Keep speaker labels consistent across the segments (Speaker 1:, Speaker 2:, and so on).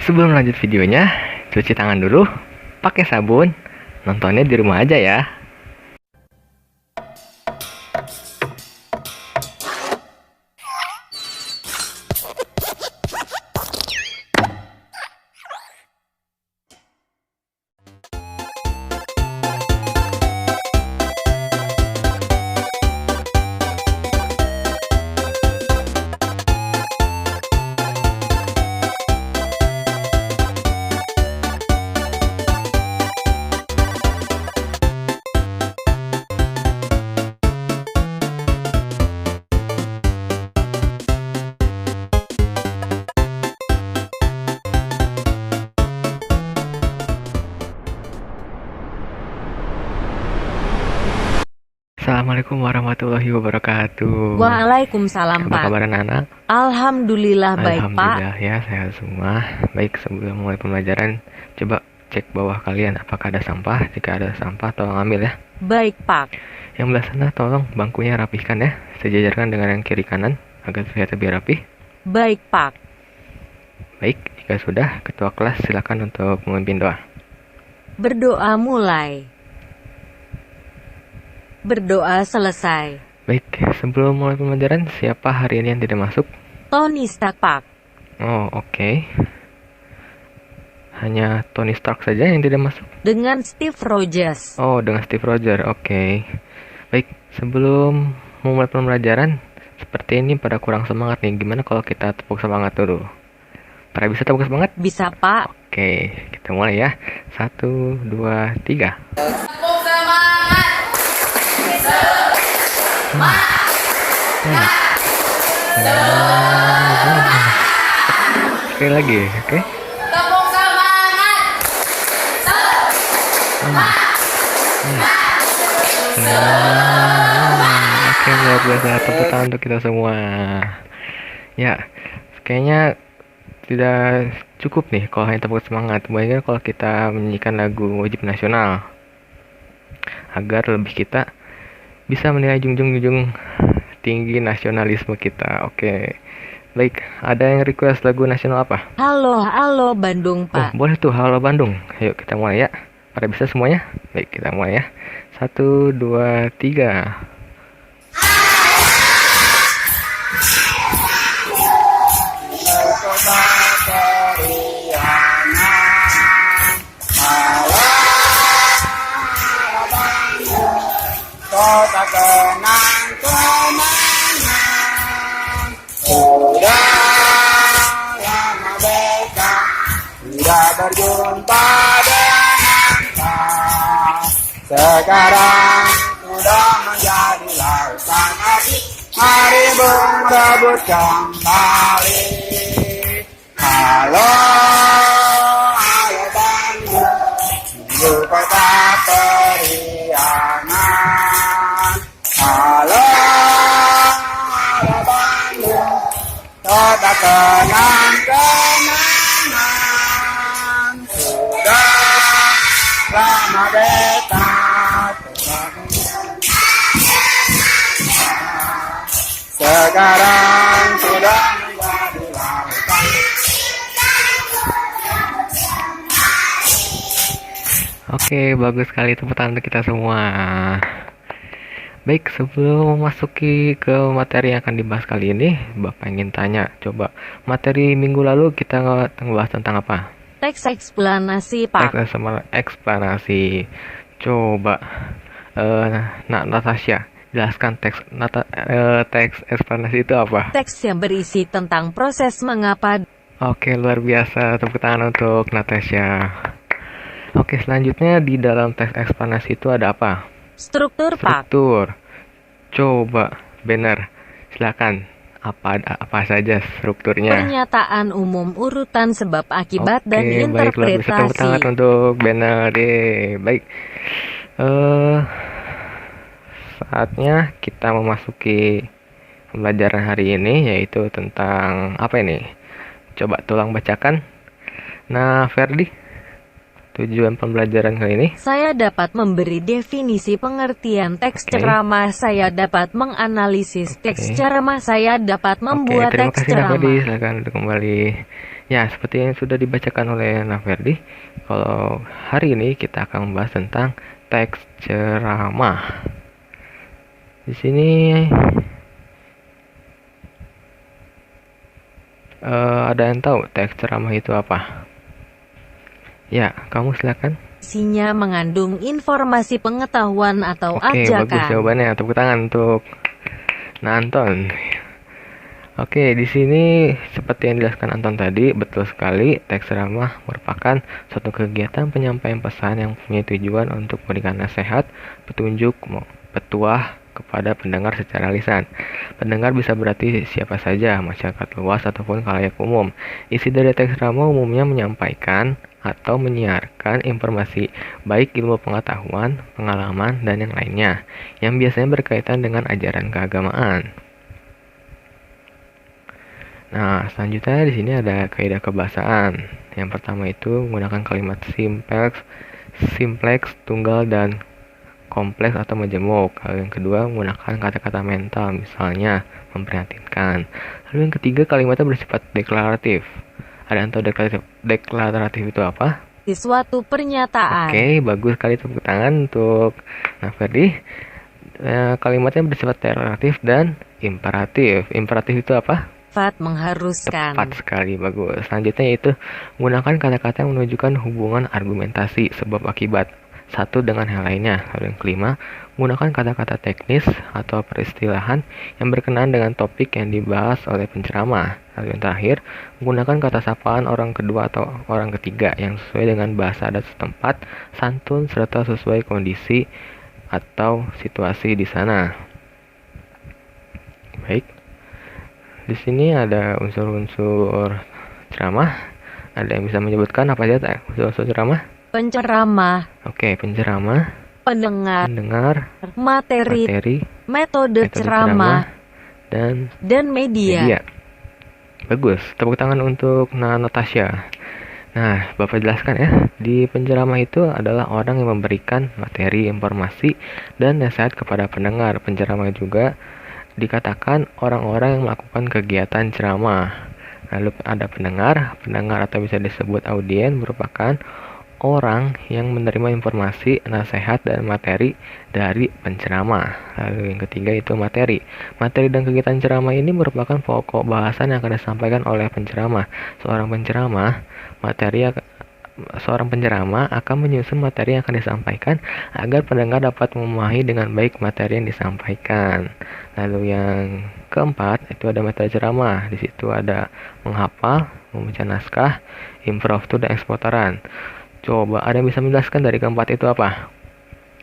Speaker 1: Sebelum lanjut videonya, cuci tangan dulu, pakai sabun, nontonnya di rumah aja ya. Assalamualaikum warahmatullahi wabarakatuh.
Speaker 2: Waalaikumsalam,
Speaker 1: Apa
Speaker 2: Pak.
Speaker 1: kabar anak-anak?
Speaker 2: Alhamdulillah baik, Pak.
Speaker 1: Alhamdulillah ya, sehat semua. Baik, sebelum mulai pembelajaran, coba cek bawah kalian apakah ada sampah. Jika ada sampah, tolong ambil ya.
Speaker 2: Baik, Pak.
Speaker 1: Yang belah sana tolong bangkunya rapihkan ya, sejajarkan dengan yang kiri kanan agar terlihat lebih rapih.
Speaker 2: Baik, Pak.
Speaker 1: Baik, jika sudah, ketua kelas silakan untuk memimpin doa.
Speaker 2: Berdoa mulai. Berdoa selesai.
Speaker 1: Baik, sebelum mulai pembelajaran, siapa hari ini yang tidak masuk?
Speaker 2: Tony Stark, Pak.
Speaker 1: Oh, oke. Hanya Tony Stark saja yang tidak masuk.
Speaker 2: Dengan Steve Rogers.
Speaker 1: Oh, dengan Steve Rogers, oke. Baik, sebelum memulai pembelajaran, seperti ini pada kurang semangat nih. Gimana kalau kita tepuk semangat dulu? Pada bisa tepuk semangat?
Speaker 2: Bisa, Pak.
Speaker 1: Oke, kita mulai ya. 1, 2, 3.
Speaker 3: Tepuk semangat.
Speaker 1: Sekali lagi, oke?
Speaker 3: Tepuk semangat.
Speaker 1: Oke, luar biasa. Tepuk tangan untuk kita semua. Ya, kayaknya tidak cukup nih kalau hanya tepuk semangat. Bayangkan kalau kita menyanyikan lagu wajib nasional agar lebih kita bisa menilai junjung tinggi nasionalisme kita. Oke. Baik, ada yang request lagu nasional apa?
Speaker 2: Halo, halo Bandung,
Speaker 1: Oh,
Speaker 2: Pak.
Speaker 1: boleh tuh, Halo Bandung. Ayo kita mulai ya. Pada bisa semuanya? Baik, kita mulai ya. 1, 2, 3.
Speaker 4: Kota kenang-kenangan sudah lama beta tidak berjumpa dengan kau. Sekarang sudah menjadi lautan api. Mari berebut kembali. Halo, halo Bandung, ibu kota periangan. Halo, halo Bandung, kota kenang-kenangan. Sudah lama beta sekarang sudah menjadi lautan.
Speaker 1: Oke, bagus sekali tepuk tangan untuk kita semua. Baik, sebelum memasuki ke materi yang akan dibahas kali ini, Bapak ingin tanya, coba materi minggu lalu kita ngebahas tentang apa?
Speaker 2: Teks eksplanasi, Pak.
Speaker 1: Teks sama eksplanasi. Coba, Natasha, jelaskan teks eksplanasi itu apa?
Speaker 2: Teks yang berisi tentang proses mengapa.
Speaker 1: Oke, luar biasa. Tepuk tangan untuk Natasha. Oke, selanjutnya di dalam teks eksplanasi itu ada apa?
Speaker 2: Struktur, Pak.
Speaker 1: Struktur. Coba, Banner, silakan. Apa saja strukturnya?
Speaker 2: Pernyataan umum, urutan sebab akibat dan
Speaker 1: Oke, baik, luar biasa. Tepuk tangan
Speaker 2: interpretasi.
Speaker 1: untuk Banner. Baik. Saatnya kita memasuki pembelajaran hari ini, yaitu tentang apa ini? Coba tolong bacakan. Nah, Ferdi, tujuan pembelajaran kali ini.
Speaker 2: Saya dapat memberi definisi pengertian teks
Speaker 1: Oke.
Speaker 2: ceramah. Saya dapat menganalisis teks
Speaker 1: Oke.
Speaker 2: ceramah. Saya dapat membuat
Speaker 1: Oke, terima
Speaker 2: teks
Speaker 1: kasih Naferdi.
Speaker 2: ceramah.
Speaker 1: Silakan untuk kembali. Ya, seperti yang sudah dibacakan oleh Naferdi, kalau hari ini kita akan membahas tentang teks ceramah. Di sini ada yang tahu teks ceramah itu apa? Ya, kamu silakan.
Speaker 2: Isinya mengandung informasi, pengetahuan, atau
Speaker 1: Oke, bagus
Speaker 2: ajakan.
Speaker 1: jawabannya. Tepuk tangan untuk Anton. Oke, di sini seperti yang dijelaskan Anton tadi, betul sekali. Teks ceramah merupakan suatu kegiatan penyampaian pesan yang punya tujuan untuk memberikan nasihat, petunjuk, petuah kepada pendengar secara lisan. Pendengar bisa berarti siapa saja, masyarakat luas ataupun khalayak umum. Isi dari teks ceramah umumnya menyampaikan atau menyiarkan informasi, baik ilmu pengetahuan, pengalaman, dan yang lainnya, yang biasanya berkaitan dengan ajaran keagamaan. Nah, selanjutnya di sini ada kaidah kebahasaan. Yang pertama itu menggunakan kalimat simpleks, tunggal, dan kompleks atau majemuk. Lalu yang kedua menggunakan kata-kata mental, misalnya memprihatinkan. Lalu yang ketiga kalimatnya bersifat deklaratif. Ada yang tahu deklaratif itu apa?
Speaker 2: Di suatu pernyataan.
Speaker 1: Oke, bagus sekali, tepuk tangan untuk Naferdi. Kalimatnya bersifat deklaratif dan imperatif. Imperatif itu apa?
Speaker 2: Sifat mengharuskan.
Speaker 1: Tepat sekali, bagus. Selanjutnya yaitu menggunakan kata-kata yang menunjukkan hubungan argumentasi sebab akibat satu dengan hal lainnya. Lalu yang kelima, menggunakan kata-kata teknis atau peristilahan yang berkenaan dengan topik yang dibahas oleh penceramah. Lalu yang terakhir, menggunakan kata sapaan orang kedua atau orang ketiga yang sesuai dengan bahasa adat setempat, santun, serta sesuai kondisi atau situasi di sana. Baik. Di sini ada unsur-unsur ceramah. Ada yang bisa menyebutkan apa saja unsur-unsur ceramah?
Speaker 2: Penceramah,
Speaker 1: Oke, penceramah,
Speaker 2: pendengar,
Speaker 1: pendengar,
Speaker 2: materi,
Speaker 1: materi,
Speaker 2: metode ceramah, dan media.
Speaker 1: media. Bagus. Tepuk tangan untuk Natasha. Nah, Bapak jelaskan ya. Di penceramah itu adalah orang yang memberikan materi, informasi, dan nasihat kepada pendengar. Penceramah juga dikatakan orang-orang yang melakukan kegiatan ceramah. Lalu ada pendengar atau bisa disebut audien merupakan orang yang menerima informasi, nasihat, dan materi dari penceramah. Lalu yang ketiga itu materi. Materi dan kegiatan ceramah ini merupakan pokok bahasan yang akan disampaikan oleh penceramah. Seorang penceramah akan menyusun materi yang akan disampaikan agar pendengar dapat memahami dengan baik materi yang disampaikan. Lalu yang keempat itu ada metode ceramah. Di situ ada menghafal, membaca naskah, impromptu, dan ekspotoran. Coba ada yang bisa menjelaskan dari keempat itu apa?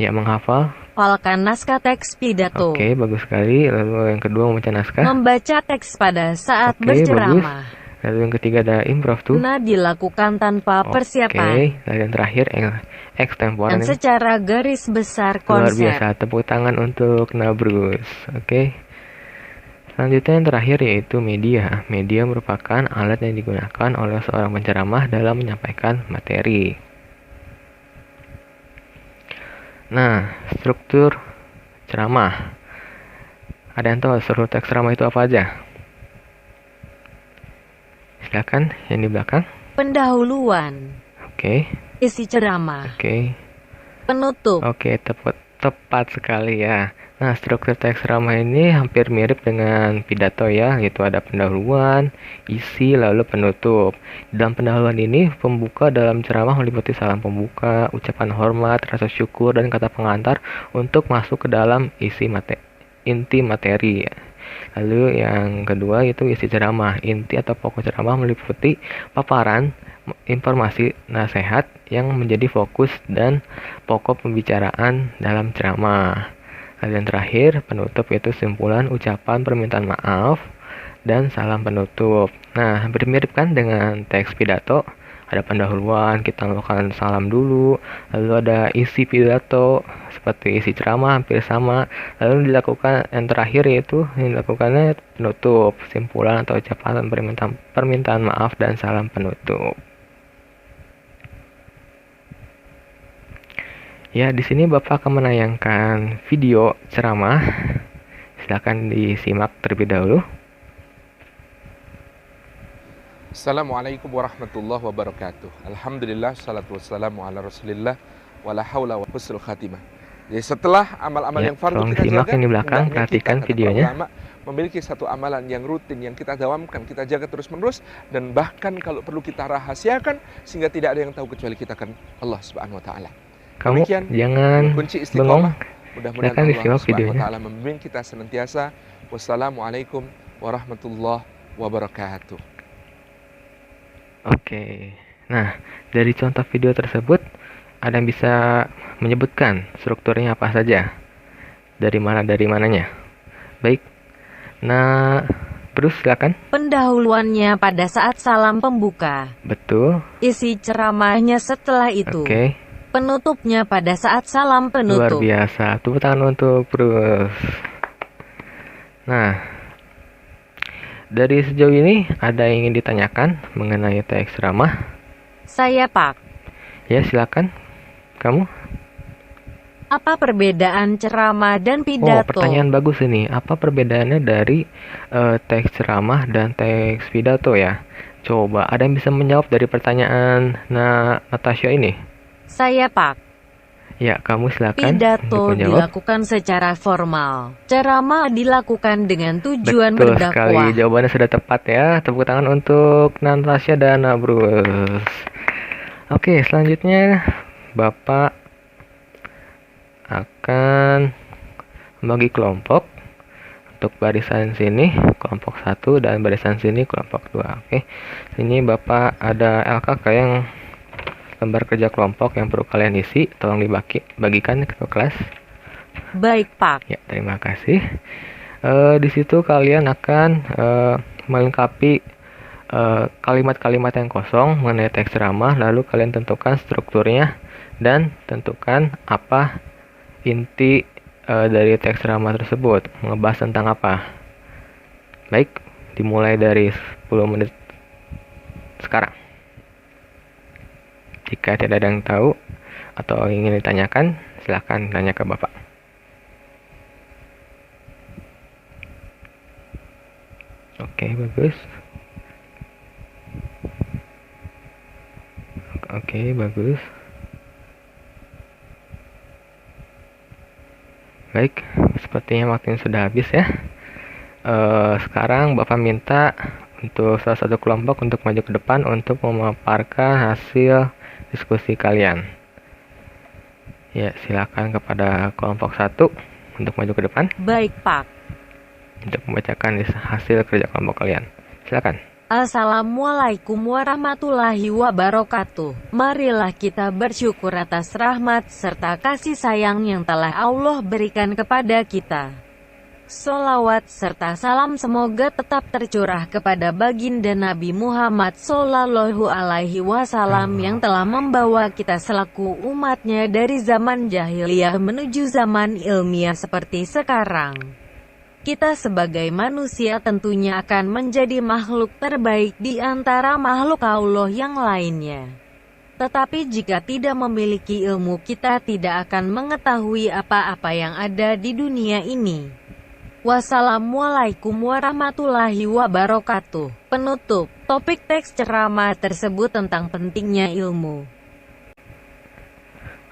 Speaker 1: Ya, menghafal.
Speaker 2: Hafalkan naskah teks pidato.
Speaker 1: Oke, bagus sekali. Lalu yang kedua membaca naskah.
Speaker 2: Membaca teks pada saat
Speaker 1: Oke, bagus.
Speaker 2: berceramah.
Speaker 1: Lalu yang ketiga ada impromptu.
Speaker 2: Dilakukan tanpa persiapan.
Speaker 1: Oke, lalu yang terakhir extemporan.
Speaker 2: Dan secara garis besar
Speaker 1: Luar
Speaker 2: konsep.
Speaker 1: biasa, tepuk tangan untuk Nabrus. Oke. Selanjutnya yang terakhir yaitu media. Media merupakan alat yang digunakan oleh seorang penceramah dalam menyampaikan materi. Nah, struktur ceramah. Ada yang tahu struktur teks ceramah itu apa aja? Silakan yang di belakang.
Speaker 2: Pendahuluan.
Speaker 1: Oke.
Speaker 2: Isi ceramah.
Speaker 1: Oke.
Speaker 2: Penutup.
Speaker 1: Oke, tepat sekali ya. Nah, struktur teks ceramah ini hampir mirip dengan pidato ya, yaitu ada pendahuluan, isi, lalu penutup. Dalam pendahuluan ini, pembuka dalam ceramah meliputi salam pembuka, ucapan hormat, rasa syukur, dan kata pengantar untuk masuk ke dalam inti materi. Lalu yang kedua itu isi ceramah. Inti atau pokok ceramah meliputi paparan informasi nasihat yang menjadi fokus dan pokok pembicaraan dalam ceramah. Lalu yang terakhir penutup yaitu simpulan, ucapan, permintaan maaf, dan salam penutup. Nah, hampir mirip kan dengan teks pidato. Ada pendahuluan, kita melakukan salam dulu, lalu ada isi pidato seperti isi ceramah hampir sama, lalu dilakukan yang terakhir yaitu yang dilakukannya penutup, simpulan atau ucapan, permintaan maaf, dan salam penutup. Ya, di sini Bapak akan menayangkan video ceramah. Silakan disimak terlebih dahulu.
Speaker 5: Assalamualaikum warahmatullahi wabarakatuh. Alhamdulillah, salatu wassalamu ala rasulillah, wala hawla wa husnul khatimah. Jadi setelah amal-amal
Speaker 1: Ya,
Speaker 5: yang fardu
Speaker 1: tolong
Speaker 5: kita
Speaker 1: disimak
Speaker 5: jaga,
Speaker 1: yang di belakang,
Speaker 5: hendaknya
Speaker 1: perhatikan
Speaker 5: kita, kata para
Speaker 1: videonya.
Speaker 5: ulama, memiliki satu amalan yang rutin, yang kita dawamkan, kita jaga terus-menerus, dan bahkan kalau perlu kita rahasiakan, sehingga tidak ada yang tahu kecuali kita kan Allah Subhanahu wa Ta'ala.
Speaker 1: Kamu
Speaker 5: Demikian
Speaker 1: jangan
Speaker 5: kunci
Speaker 1: bengong.
Speaker 5: istiqomah. Mudah-mudahan
Speaker 1: Silakan
Speaker 5: Allah
Speaker 1: disimak
Speaker 5: Subhanahu wa
Speaker 1: videonya.
Speaker 5: Ta'ala membimbing kita senantiasa. Wassalamualaikum warahmatullahi wabarakatuh.
Speaker 1: Oke. Nah, dari contoh video tersebut, ada yang bisa menyebutkan strukturnya apa saja? Dari mananya? Baik. Nah, terus silakan.
Speaker 2: Pendahuluannya pada saat salam pembuka.
Speaker 1: Betul.
Speaker 2: Isi ceramahnya setelah itu.
Speaker 1: Oke.
Speaker 2: Penutupnya pada saat salam
Speaker 1: Luar
Speaker 2: penutup.
Speaker 1: biasa. Tepuk tangan untuk Bruce. Nah, dari sejauh ini ada yang ingin ditanyakan mengenai teks ceramah?
Speaker 2: Saya Pak.
Speaker 1: Ya, silakan. Kamu?
Speaker 2: Apa perbedaan ceramah dan
Speaker 1: Oh,
Speaker 2: pidato?
Speaker 1: pertanyaan bagus ini. Apa perbedaannya dari teks ceramah dan teks pidato ya? Coba, ada yang bisa menjawab dari pertanyaan Natasha ini?
Speaker 2: Saya Pak.
Speaker 1: Ya, kamu silakan
Speaker 2: Pidato
Speaker 1: untuk menjawab.
Speaker 2: dilakukan secara formal. Ceramah dilakukan dengan tujuan
Speaker 1: Betul sekali,
Speaker 2: berdakwah.
Speaker 1: jawabannya sudah tepat ya. Tepuk tangan untuk Natasha dan Bruce. Oke, selanjutnya Bapak akan membagi kelompok. Untuk barisan sini kelompok 1 dan barisan sini kelompok 2. Oke. Sini Bapak ada LKK yang lembar kerja kelompok yang perlu kalian isi, tolong dibagikan ke kelas.
Speaker 2: Baik Pak.
Speaker 1: Ya, terima kasih. Di situ kalian akan melengkapi kalimat-kalimat yang kosong mengenai teks ceramah, lalu kalian tentukan strukturnya dan tentukan apa inti dari teks ceramah tersebut, ngebahas tentang apa. Baik, dimulai dari 10 menit sekarang. Jika tidak ada yang tahu atau ingin ditanyakan, silahkan tanya ke Bapak. Oke, bagus. Oke, bagus. Baik, sepertinya waktunya sudah habis ya. Sekarang Bapak minta untuk salah satu kelompok untuk maju ke depan untuk memaparkan hasil diskusi kalian. Ya, silakan kepada kelompok 1 untuk maju ke depan
Speaker 2: Baik Pak.
Speaker 1: untuk membacakan hasil kerja kelompok kalian. Silakan.
Speaker 2: Assalamualaikum warahmatullahi wabarakatuh. Marilah kita bersyukur atas rahmat serta kasih sayang yang telah Allah berikan kepada kita. Sholawat serta salam semoga tetap tercurah kepada baginda Nabi Muhammad Sallallahu Alaihi Wasallam yang telah membawa kita selaku umatnya dari zaman jahiliyah menuju zaman ilmiah seperti sekarang. Kita sebagai manusia tentunya akan menjadi makhluk terbaik di antara makhluk Allah yang lainnya. Tetapi jika tidak memiliki ilmu, kita tidak akan mengetahui apa-apa yang ada di dunia ini. Wassalamualaikum warahmatullahi wabarakatuh. Penutup, topik teks ceramah tersebut tentang pentingnya ilmu.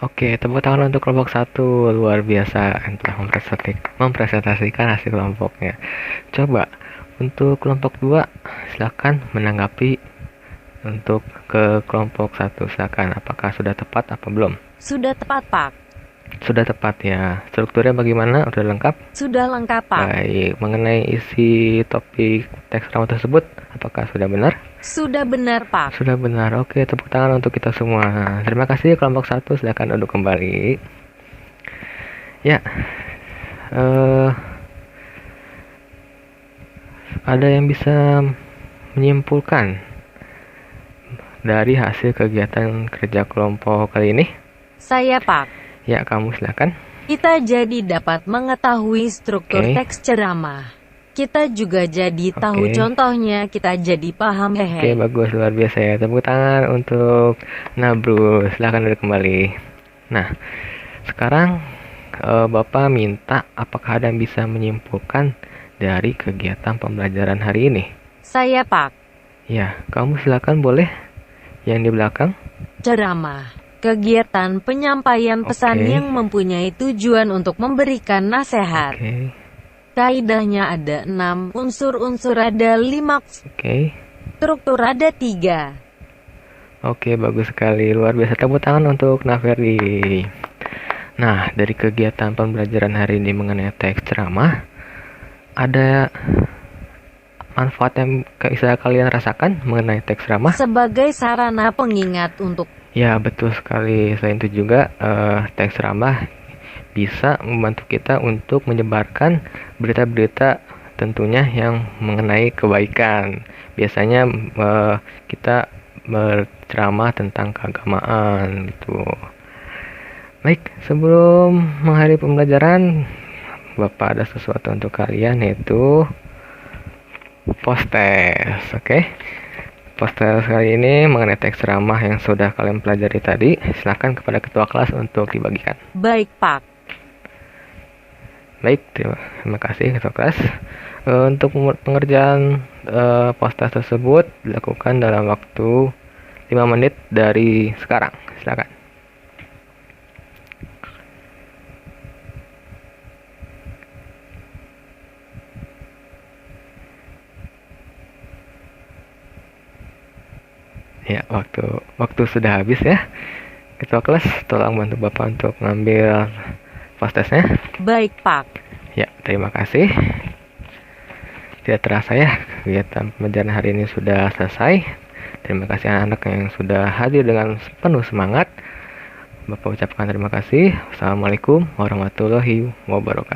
Speaker 1: Oke, tepuk tangan untuk kelompok 1. Luar biasa telah mempresentasikan hasil kelompoknya. Coba untuk kelompok 2 silakan menanggapi untuk ke kelompok 1. Silakan, apakah sudah tepat apa belum?
Speaker 2: Sudah tepat Pak.
Speaker 1: Sudah tepat ya. Strukturnya bagaimana? Sudah lengkap?
Speaker 2: Sudah lengkap Pak.
Speaker 1: Baik, mengenai isi topik teks ceramah tersebut, apakah sudah benar?
Speaker 2: Sudah benar Pak.
Speaker 1: Sudah benar. Oke, tepuk tangan untuk kita semua. Terima kasih kelompok 1, silakan duduk kembali. Ya. Ada yang bisa menyimpulkan dari hasil kegiatan kerja kelompok kali ini?
Speaker 2: Saya Pak.
Speaker 1: Ya, kamu silakan.
Speaker 2: Kita jadi dapat mengetahui struktur
Speaker 1: Oke.
Speaker 2: teks ceramah. Kita juga jadi tahu
Speaker 1: Oke.
Speaker 2: contohnya, kita jadi paham.
Speaker 1: Oke, bagus, luar biasa ya. Tepuk tangan untuk Nabru. Silakan duduk kembali. Nah, Sekarang Bapak minta apakah ada yang bisa menyimpulkan dari kegiatan pembelajaran hari ini?
Speaker 2: Saya Pak.
Speaker 1: Ya, kamu silakan boleh yang di belakang.
Speaker 2: Ceramah. Kegiatan penyampaian pesan
Speaker 1: Oke.
Speaker 2: yang mempunyai tujuan untuk memberikan nasihat.
Speaker 1: Oke,
Speaker 2: Kaidahnya ada 6, unsur-unsur ada 5,
Speaker 1: oke.
Speaker 2: struktur ada 3.
Speaker 1: Oke, bagus sekali. Luar biasa. Tepuk tangan untuk Naferdi. Nah, dari kegiatan pembelajaran hari ini mengenai teks ceramah, ada manfaat yang bisa kalian rasakan mengenai teks ceramah?
Speaker 2: Sebagai sarana pengingat untuk
Speaker 1: Ya, betul sekali. Selain itu juga, teks ceramah bisa membantu kita untuk menyebarkan berita-berita tentunya yang mengenai kebaikan. Biasanya kita berceramah tentang keagamaan gitu. Baik, sebelum mengakhiri pembelajaran, Bapak ada sesuatu untuk kalian, yaitu post-test. Oke. Post-test kali ini mengenai teks ceramah yang sudah kalian pelajari tadi. Silakan kepada ketua kelas untuk dibagikan.
Speaker 2: baik Pak.
Speaker 1: Baik, terima kasih ketua kelas. Untuk pengerjaan post-test tersebut dilakukan dalam waktu 5 menit dari sekarang. Silakan. Ya, waktu sudah habis ya. Ketua kelas, tolong bantu Bapak untuk mengambil post-testnya.
Speaker 2: Baik Pak.
Speaker 1: Ya, terima kasih. Tidak terasa ya, kegiatan pembelajaran hari ini sudah selesai. Terima kasih anak-anak yang sudah hadir dengan penuh semangat. Bapak ucapkan terima kasih. Wassalamualaikum warahmatullahi wabarakatuh.